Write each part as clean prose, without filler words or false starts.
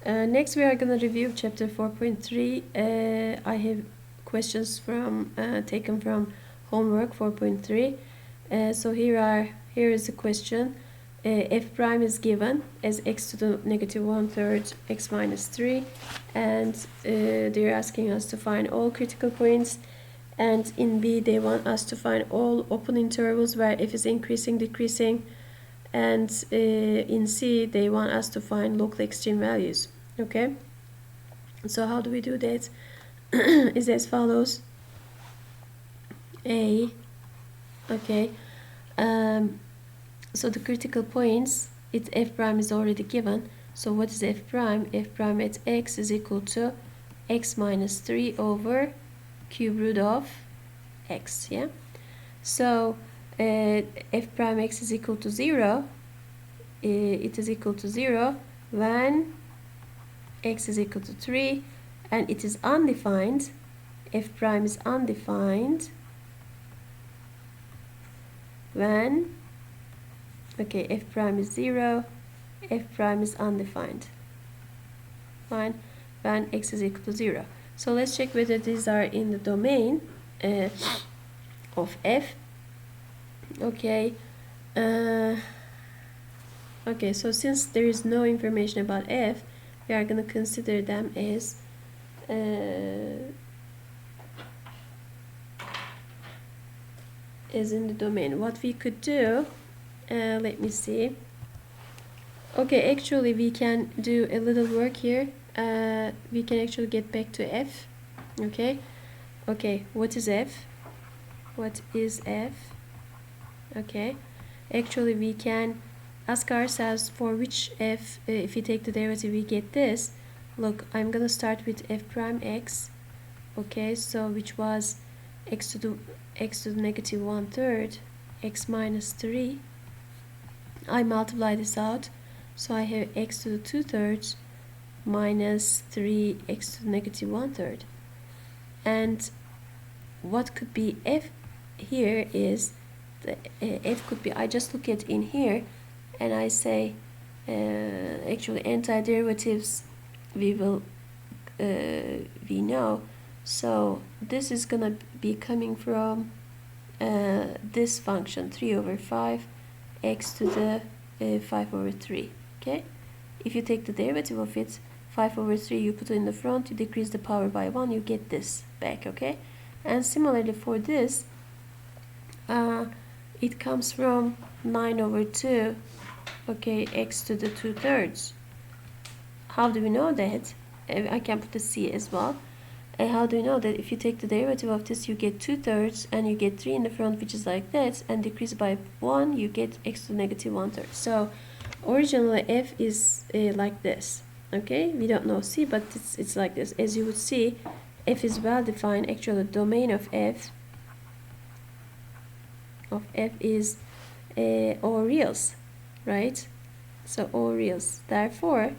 Next we are going to review chapter 4.3. I have questions from taken from homework 4.3. So here is the question. F prime is given as x to the negative 1/3 x minus 3, and they're asking us to find all critical points, and in B they want us to find all open intervals where f is increasing, decreasing, and in C they want us to find local extreme values. Okay, so how do we do that? Is as follows. A, okay, so the critical points, it's f prime is already given. So what is f prime? F prime at x is equal to x minus 3 over cube root of x, yeah? So f prime x is equal to 0. It is equal to 0 when x is equal to 3, and it is undefined. F prime is undefined when, okay, f prime is 0, f prime is undefined. Fine, when x is equal to 0. So let's check whether these are in the domain of f. Okay, okay, so since there is no information about f, we are going to consider them as in the domain. What we could do, let me see. Okay, actually we can do a little work here. We can actually get back to f. Okay, what is f? What is f? Okay, actually we can ask ourselves for which f, if we take the derivative we get this. Look, I'm gonna start with f prime x. Okay, so which was x to the negative 1/3 x minus 3. I multiply this out, so I have x to the 2/3 minus 3 x to the negative 1/3. And what could be f here is the f could be, I just look at in here and I say actually antiderivatives we know. So this is gonna be coming from this function 3 over 5 x to the 5 over 3. Okay, if you take the derivative of it, 5 over 3 you put it in the front, you decrease the power by 1, you get this back. Okay, and similarly for this, it comes from 9 over 2, okay, x to the 2/3. How do we know that? I can put the c as well. And how do you know that if you take the derivative of this, you get 2/3 and you get 3 in the front, which is like that, and decrease by 1, you get x to the negative 1/3. So originally f is like this. Okay, we don't know c, but it's like this. As you would see, f is well defined. Actually, the domain of f is all reals, right? So all reals. Therefore,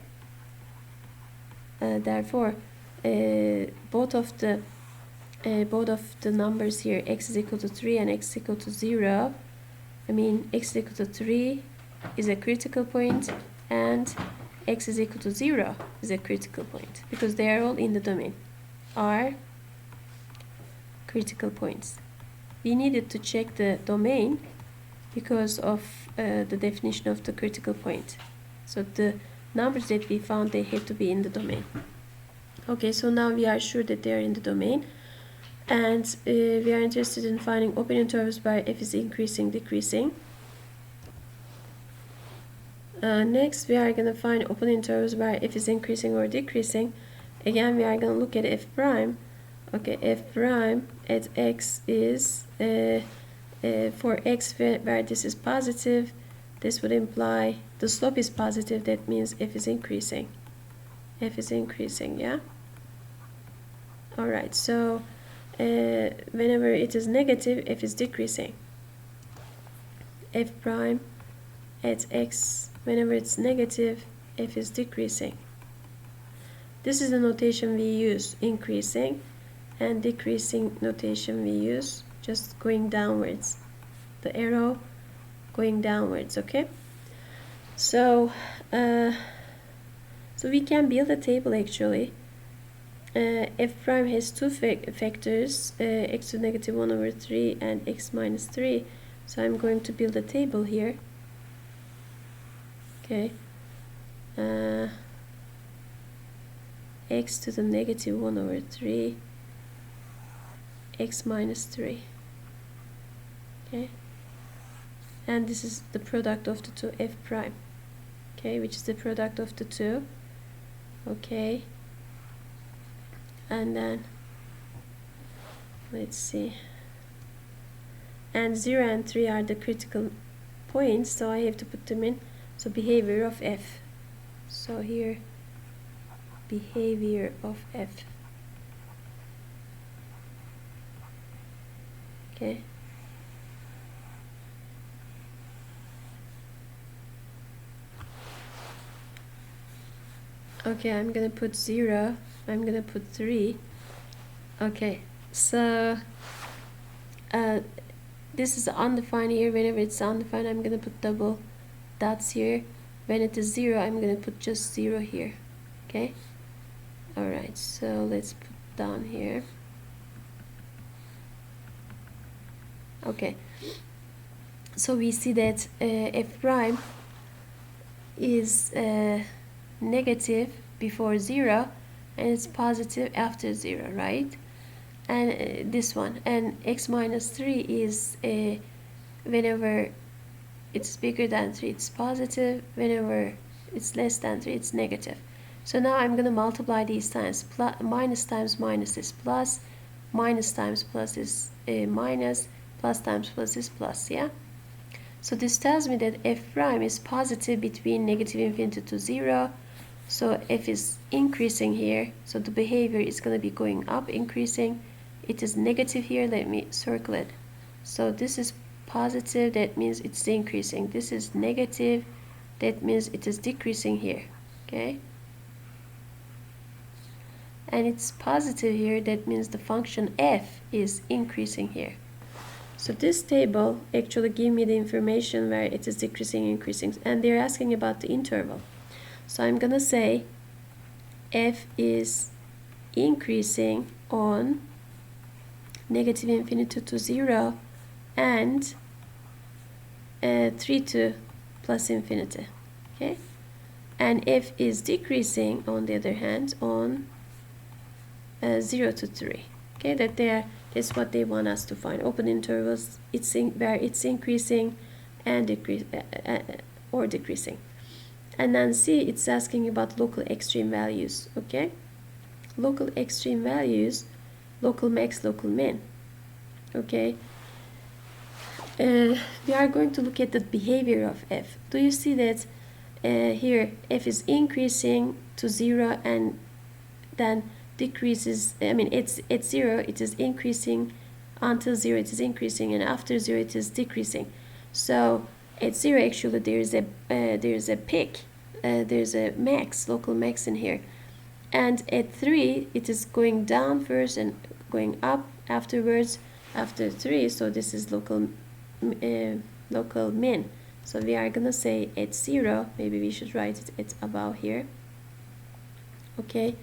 both of the numbers here, x is equal to 3 and x is equal to 0. I mean, x is equal to 3 is a critical point, and x is equal to 0 is a critical point, because they are all in the domain, are critical points. We needed to check the domain because of the definition of the critical point. So the numbers that we found, they had to be in the domain. Okay, so now we are sure that they are in the domain, and we are interested in finding open intervals where f is increasing, decreasing. Next, we are going to find open intervals where f is increasing or decreasing. Again, we are going to look at f prime. Okay, f prime at x is, for x where this is positive, this would imply the slope is positive. That means f is increasing. F is increasing, yeah? Alright, so whenever it is negative, f is decreasing. F prime at x, whenever it's negative, f is decreasing. This is the notation we use, increasing, and decreasing notation we use, just going downwards. The arrow going downwards, okay? So So we can build a table actually. F prime has two factors, x to negative 1 over 3 and x minus 3. So I'm going to build a table here. Okay. X to the negative 1 over 3, x minus 3. Okay. And this is the product of the two, f prime. Okay, which is the product of the two. Okay. And then let's see, and 0 and 3 are the critical points, so I have to put them in. So behavior of f, so here behavior of f. Okay, okay, I'm gonna put 0, I'm gonna put 3. Okay, so this is undefined here. Whenever it's undefined, I'm gonna put double dots here. When it is 0, I'm gonna put just 0 here. Okay, alright, so let's put down here. Okay, so we see that f prime is negative before 0 and it's positive after 0, right? And this one, and x minus 3 is whenever it's bigger than 3 it's positive, whenever it's less than 3 it's negative. So now I'm going to multiply these times. Minus times minus is plus, minus times plus is minus, plus times plus is plus, yeah? So this tells me that f prime is positive between negative infinity to 0. So f is increasing here, so the behavior is going to be going up, increasing. It is negative here, let me circle it. So this is positive, that means it's increasing. This is negative, that means it is decreasing here. Okay, and it's positive here, that means the function f is increasing here. So this table actually gives me the information where it is decreasing, increasing, and they're asking about the interval. So I'm gonna say f is increasing on negative infinity to 0 and 3 to plus infinity. Okay, and f is decreasing on the other hand on 0 to 3. Okay, that's what they want us to find. Open intervals, where it's increasing and decreasing. And then C, it's asking about local extreme values. Okay, local extreme values, local max, local min. Okay, we are going to look at the behavior of f. Do you see that here f is increasing to 0 and then decreases? I mean, it's at 0 it is increasing, until 0 it is increasing, and after 0 it is decreasing. So at 0 actually there is a peak, there's a max, local max in here, and at 3 it is going down first and going up afterwards after 3. So this is local min. So we are gonna say at 0, maybe we should write it at above here. Okay,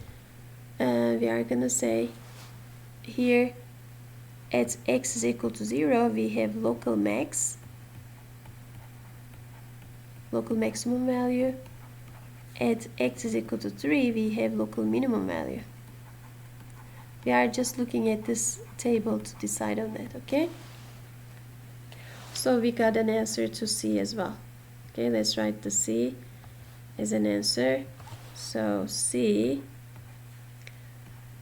we are gonna say here at x is equal to 0 we have local max, local maximum value. At x is equal to 3 we have local minimum value. We are just looking at this table to decide on that. Okay, so we got an answer to C as well. Okay, let's write the C as an answer. So C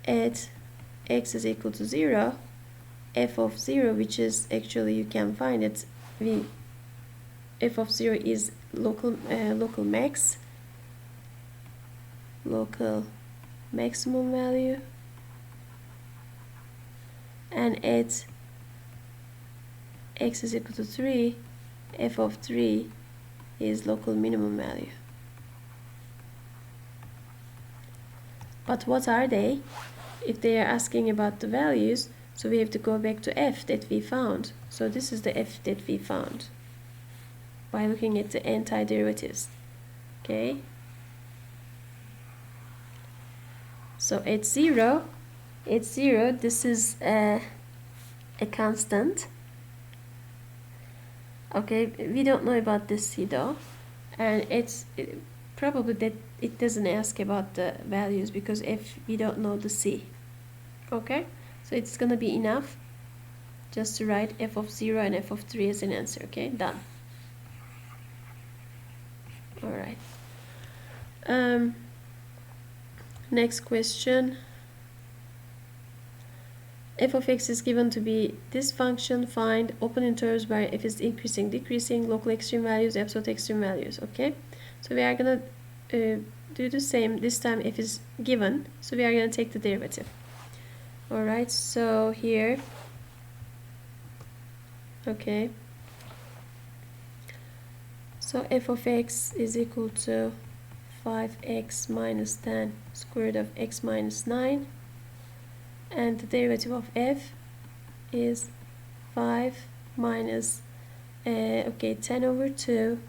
at x is equal to 0, f of 0, which is actually, you can find it, f of 0 is local max, local maximum value, and at x is equal to 3, f of 3 is local minimum value. But what are they? If they are asking about the values, so we have to go back to f that we found. So this is the f that we found by looking at the antiderivatives. Okay, So at 0, this is a constant. Okay, we don't know about this c though, and probably that it doesn't ask about the values because if we don't know the c. Okay, so it's gonna be enough just to write f of 0 and f of 3 as an answer. Okay, done. All right. Next question. F of x is given to be this function. Find open intervals where f is increasing, decreasing, local extreme values, absolute extreme values. Okay, so we are gonna do the same. This time f is given, so we are gonna take the derivative. All right, so here, okay, so f of x is equal to 5x minus 10 square root of x minus 9, and the derivative of f is 5 minus 10 over 2,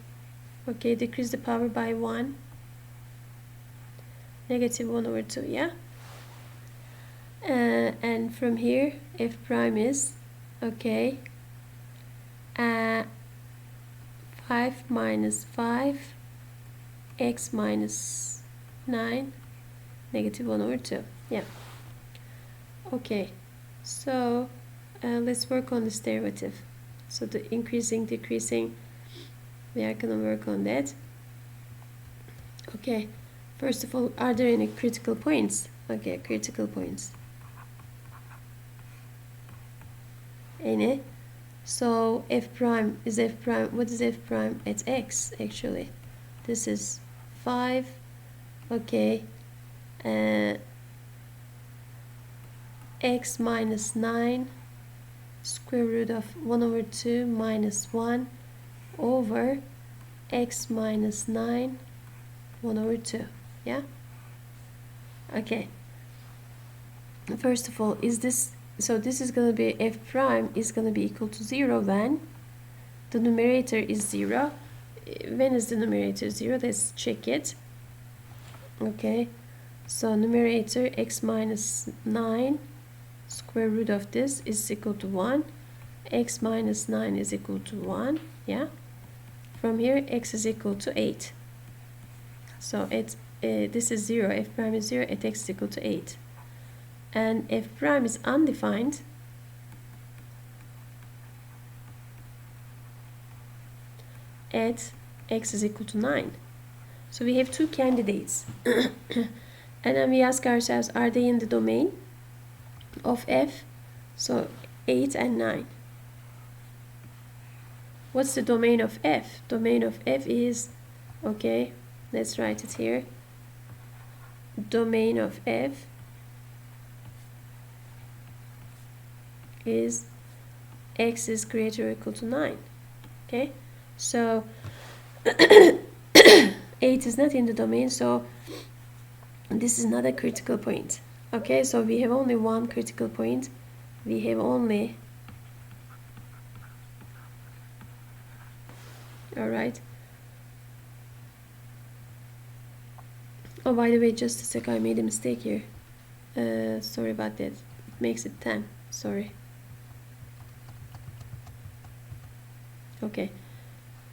okay, decrease the power by 1, negative 1 over 2, yeah. And from here f prime is, okay, 5 minus 5 x minus 9, negative 1 over 2, yeah. Okay, so let's work on this derivative. So the increasing, decreasing, we are gonna work on that. Okay, first of all, are there any critical points? Okay, critical points. Any? So f prime is f prime. What is f prime? It's x actually. This is 5. Okay, x minus 9 square root of 1 over 2 minus 1 over x minus 9 1 over 2, yeah. Okay, first of all, is this, so this is going to be f prime is going to be equal to 0 when the numerator is 0. When is the numerator 0? Let's check it. Okay, so numerator x minus 9 square root of this is equal to 1, x minus 9 is equal to 1, yeah. From here x is equal to 8, so it's this is 0, f prime is 0 at x is equal to 8, and f prime is undefined at x is equal to 9. So we have two candidates and then we ask ourselves, are they in the domain of f? So 8 and 9. What's the domain of f? Domain of f is, okay, let's write it here. Domain of f is x is greater or equal to 9. Okay, so 8 is not in the domain, so this is not a critical point. Okay, so we have only one critical point. We have only, all right. Oh, by the way, just a sec, I made a mistake here. Sorry about that. It makes it 10. Sorry. Okay,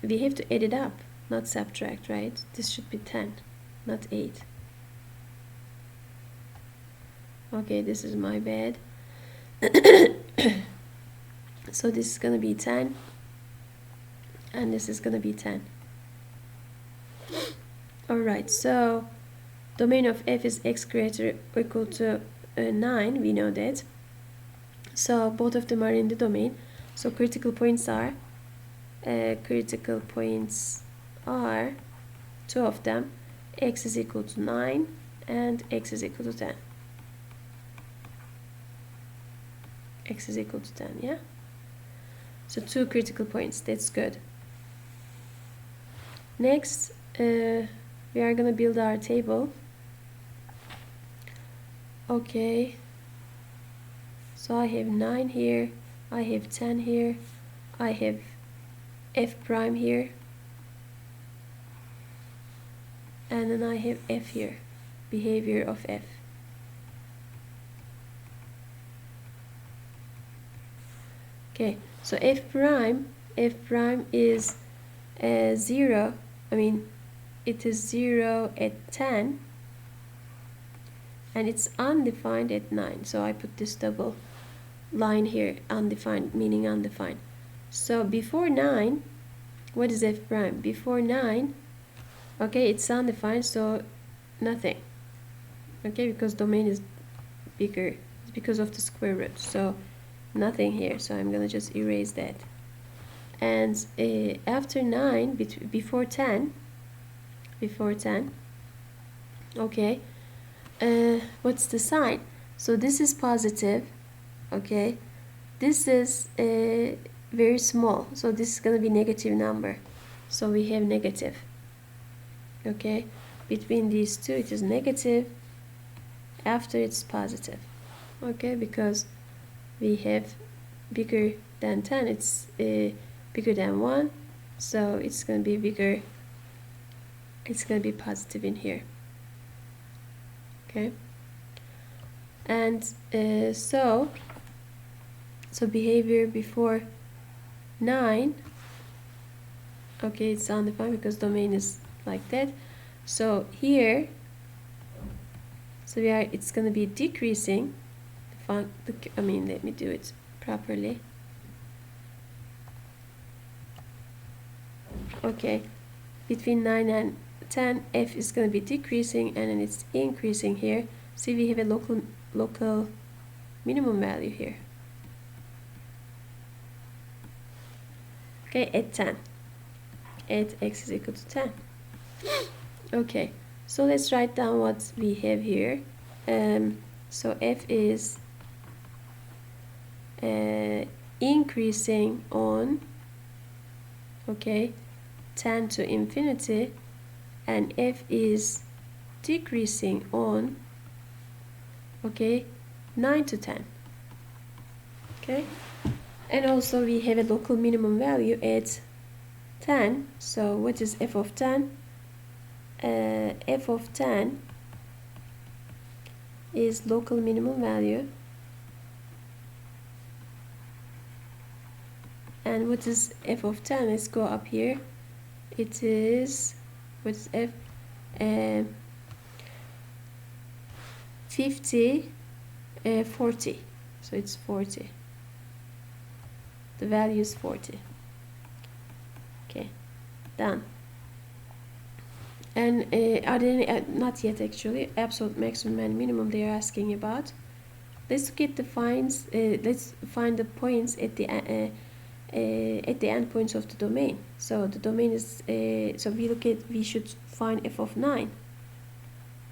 we have to add it up, not subtract, right? This should be 10, not 8. Okay, this is my bad. So this is gonna be 10 and this is gonna be 10. Alright, so domain of f is x greater or equal to 9, we know that. So both of them are in the domain. So critical points are two of them, x is equal to 9 and x is equal to 10. X is equal to 10, yeah? So two critical points, that's good. Next, we are gonna build our table. Okay, so I have 9 here, I have 10 here, I have f prime here, and then I have f here, behavior of f. Okay, so f prime is 0, I mean it is 0 at 10 and it's undefined at 9. So I put this double line here, undefined meaning undefined. So before 9, what is f prime? Before 9, okay, it's undefined, so nothing. Okay, because domain is bigger, it's because of the square root, so nothing here. So I'm gonna just erase that. And after 9, before 10, okay, what's the sign? So this is positive, okay, this is very small, so this is going to be negative number, so we have negative. Okay, between these two it is negative, after it's positive. Okay, because we have bigger than 10, it's bigger than 1, so it's going to be bigger, it's going to be positive in here. Okay, and so behavior before 9, okay, it's undefined because domain is like that. So here, so it's going to be decreasing. I mean, let me do it properly. Okay, between 9 and 10, f is going to be decreasing, and then it's increasing here. See, we have a local minimum value here. Okay, at 10, at x is equal to 10. Okay, so let's write down what we have here. So f is increasing on, okay, 10 to infinity, and f is decreasing on, okay, 9 to 10. Okay, and also we have a local minimum value at 10. So what is f of 10? F of 10 is local minimum value. And what is f of 10? Let's go up here. It is, what is f? 50, 40. So it's 40. The value is 40. Okay, done. And are there any, not yet actually, absolute maximum and minimum they are asking about. Let's look at the finds. Let's find the points at the endpoints of the domain. So the domain is, so we should find f of 9.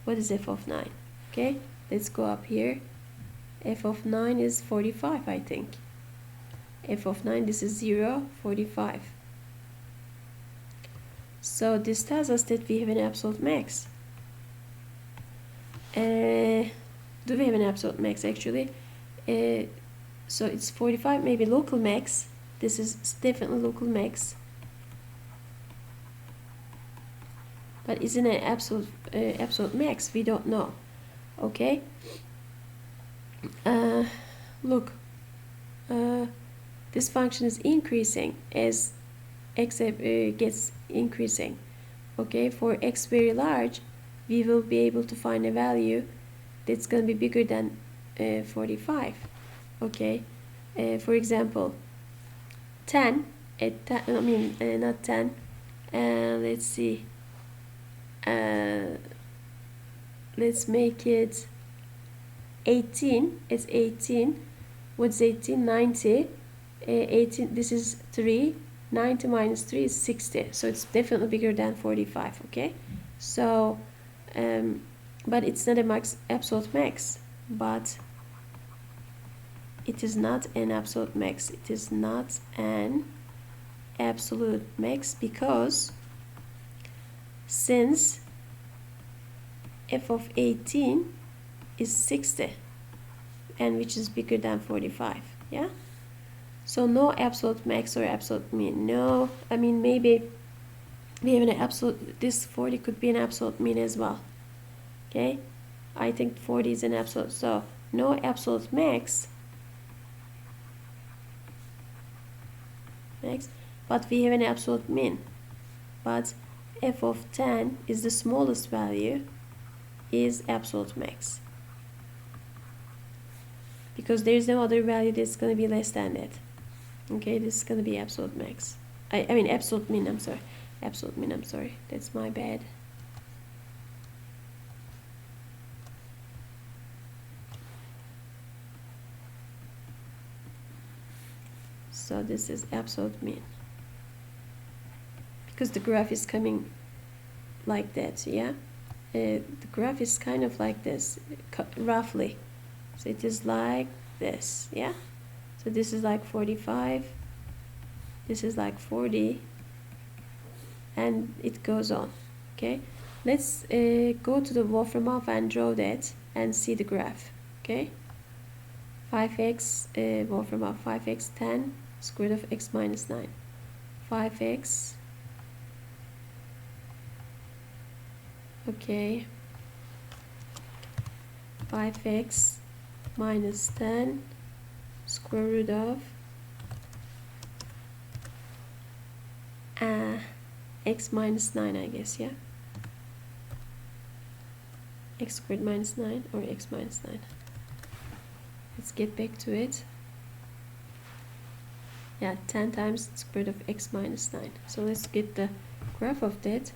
What is f of 9? Okay, let's go up here. F of 9 is 45, I think. F of 9, this is 0, 45. So this tells us that we have an absolute max. Do we have an absolute max actually? So it's 45, maybe local max. This is definitely local max. But isn't it absolute max? We don't know. Okay. Look, this function is increasing as x gets increasing. Okay, for x very large, we will be able to find a value that's going to be bigger than 45. Okay, for example, 10 at 10, I mean not 10, let's see, let's make it 18. It's 18. What's 18? 90. 18, this is 3. 90 minus 3 is 60. So it's definitely bigger than 45. Okay, so but it's not a absolute max. But it is not an absolute max. It is not an absolute max because since f of 18 is 60, and which is bigger than 45. Yeah, so no absolute max or absolute mean. No, I mean maybe we have an absolute, this 40 could be an absolute mean as well. Okay, I think 40 is an absolute, so no absolute max, max, but we have an absolute min. But f of 10 is the smallest value, is absolute max, because there is no other value that's going to be less than that. Okay, this is going to be absolute max. I mean absolute min, I'm sorry. Absolute min, I'm sorry. That's my bad. So this is absolute min, because the graph is coming like that, yeah? The graph is kind of like this, roughly. So it is like this, yeah? So this is like 45, this is like 40, and it goes on, okay? Let's go to the Wolfram and draw that and see the graph, okay? 5x, Wolfram 5x 10, square root of x minus 9. 5x, okay, 5x minus 10, square root of x minus 9, I guess, yeah? X squared minus 9 or x minus 9. Let's get back to it. Yeah, 10 times square root of x minus 9. So let's get the graph of that.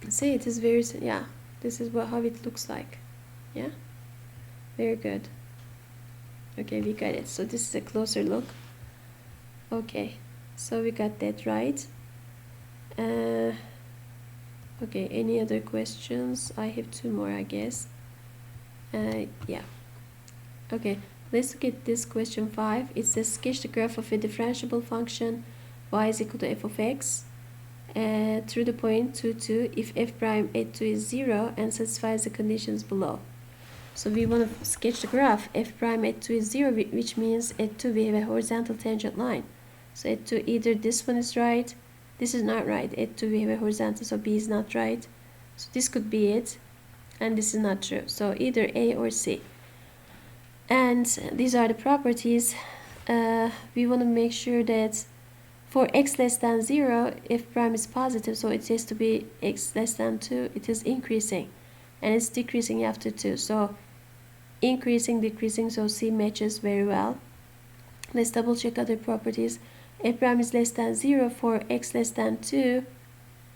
See, it is very, yeah, this is how it looks like. Yeah, very good. Okay, we got it. So this is a closer look. Okay, so we got that right. Okay, any other questions? I have two more, I guess. Yeah. Okay, let's look at this question 5. It says sketch the graph of a differentiable function y is equal to f of x through the point 2, 2 if f prime at 2 is 0 and satisfies the conditions below. So we want to sketch the graph f prime at 2 is 0, which means at 2 we have a horizontal tangent line. So at 2 either this one is right, this is not right. At 2 we have a horizontal, so B is not right. So this could be it, and this is not true. So either A or C. And these are the properties. We want to make sure that for x less than 0, f prime is positive, so it has to be x less than 2. It is increasing, and it's decreasing after 2. So increasing, decreasing, so C matches very well. Let's double check other properties. F prime is less than 0 for x less than 2.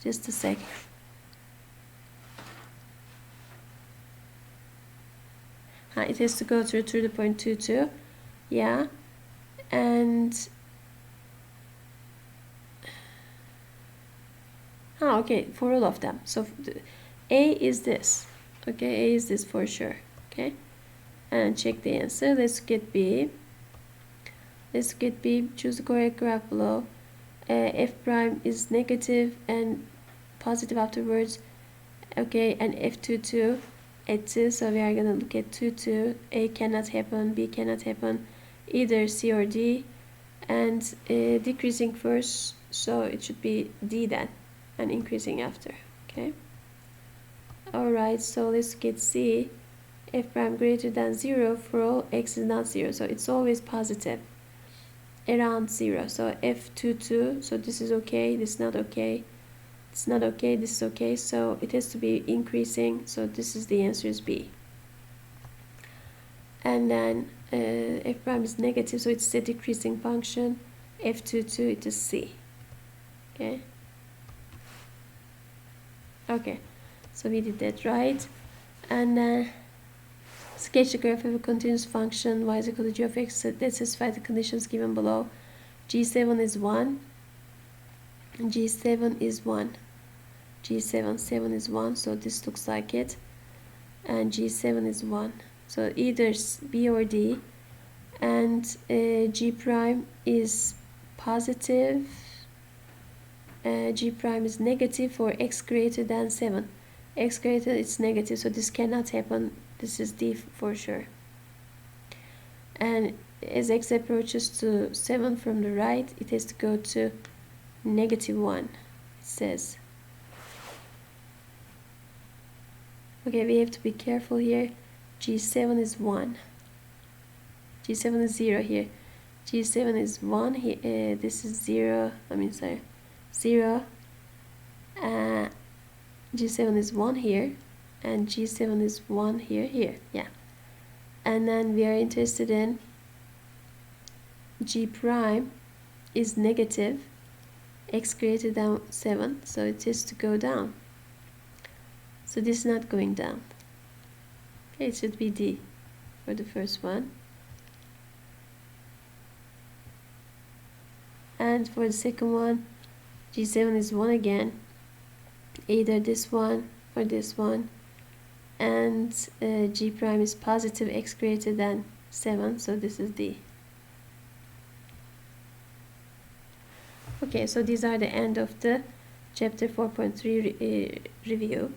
Just a sec. It has to go through the point 2, 2. Yeah. And okay, for all of them. So A is this. Okay, A is this for sure. Okay. And check the answer. Let's get B. Let's get B. Choose the correct graph below. F prime is negative and positive afterwards. Okay, and F2, 2 at 2. So we are going to look at 2, 2. A cannot happen, B cannot happen. Either C or D. And decreasing first, so it should be D then. And increasing after. Okay. Alright, so let's get C. F prime greater than 0 for all x is not 0. So it's always positive. Around 0. So F2, 2. So this is okay. This is not okay. It's not okay. This is okay. So it has to be increasing. So this is the answer is B. And then f prime is negative. So it's a decreasing function. F2, 2. It is C. Okay. Okay. So we did that right. And then sketch the graph of a continuous function y is equal to g of x that satisfies the conditions given below. G7 is 1. G7 is 1. G7, 7 is 1. So this looks like it. And G7 is 1. So either B or D. And G prime is positive. G prime is negative for x greater than 7. X greater is negative, so this cannot happen. This is D for sure. And as x approaches to 7 from the right, it has to go to negative 1, it says. Okay, we have to be careful here. G7 is 1. G7 is 0 here. G7 is 1 here. This is 0. 0. G7 is 1 here, and G7 is 1 here. Yeah. And then we are interested in G prime is negative x greater than 7, so it is to go down. So this is not going down. Okay, it should be D for the first one. And for the second one, G7 is 1 again, either this one or this one, and G prime is positive x greater than 7, so this is D. Okay, so these are the end of the chapter 4.3 review.